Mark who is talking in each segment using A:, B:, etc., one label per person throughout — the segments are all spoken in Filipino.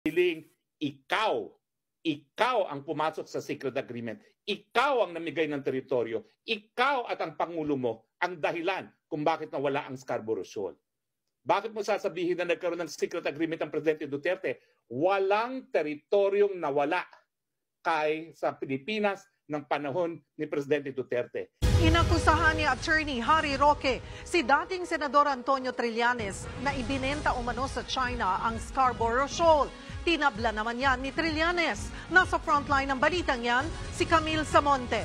A: Piling, ikaw ang pumasok sa secret agreement. Ikaw ang namigay ng teritoryo. Ikaw at ang Pangulo mo ang dahilan kung bakit nawala ang Scarborough Shoal. Bakit mo sasabihin na nagkaroon ng secret agreement ang Presidente Duterte? Walang teritoryong nawala sa Pilipinas ng panahon ni Presidente Duterte.
B: Inakusahan ni Attorney Harry Roque si dating Senador Antonio Trillanes na ibinenta umano sa China ang Scarborough Shoal. Tinabla naman yan ni Trillanes. Nasa frontline ng balitang yan, si Camille Samonte.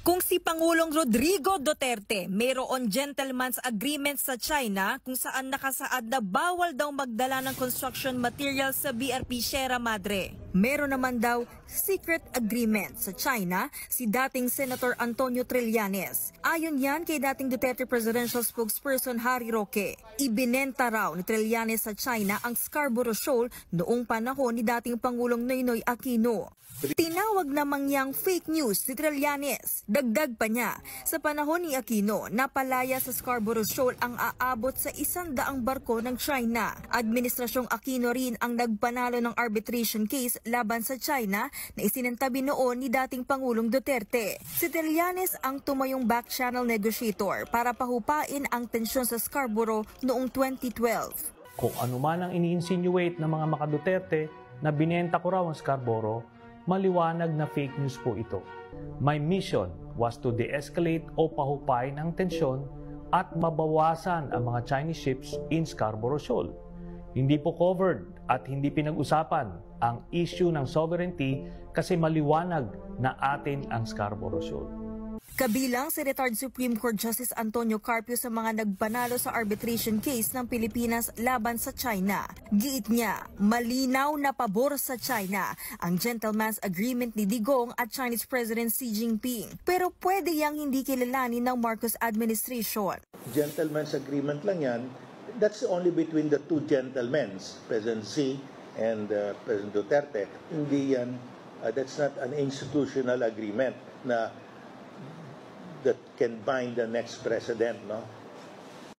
C: Kung si Pangulong Rodrigo Duterte mayroon gentleman's agreement sa China kung saan nakasaad na bawal daw magdala ng construction materials sa BRP Sierra Madre. Meron naman daw secret agreement sa China si dating Senator Antonio Trillanes. Ayon yan kay dating Duterte Presidential Spokesperson Harry Roque. Ibinenta raw ni Trillanes sa China ang Scarborough Shoal noong panahon ni dating Pangulong Noynoy Aquino. Tinawag namang yang fake news si Trillanes. Dagdag pa niya, sa panahon ni Aquino, napalaya sa Scarborough Shoal ang aabot sa 100 barko ng China. Administrasyong Aquino rin ang nagpanalo ng arbitration case laban sa China na isinantabi noon ni dating Pangulong Duterte. Si Trillanes ang tumayong back-channel negotiator para pahupain ang tensyon sa Scarborough noong 2012.
D: Kung ano man ang ini-insinuate ng mga maka-Duterte na binenta ko raw ang Scarborough, maliwanag na fake news po ito. My mission was to de-escalate o pahupain ang tensyon at mabawasan ang mga Chinese ships in Scarborough Shoal. Hindi po covered at hindi pinag-usapan ang issue ng sovereignty kasi maliwanag na atin ang Scarborough Shoal.
C: Kabilang si retired Supreme Court Justice Antonio Carpio sa mga nagpanalo sa arbitration case ng Pilipinas laban sa China. Giit niya, malinaw na pabor sa China ang gentleman's agreement ni Digong at Chinese President Xi Jinping. Pero pwede yang hindi kilalanin ng Marcos administration.
E: Gentleman's agreement lang yan. That's only between the two gentlemen, President Xi and President Duterte. Hindi yan, that's not an institutional agreement na that can bind the next president, no?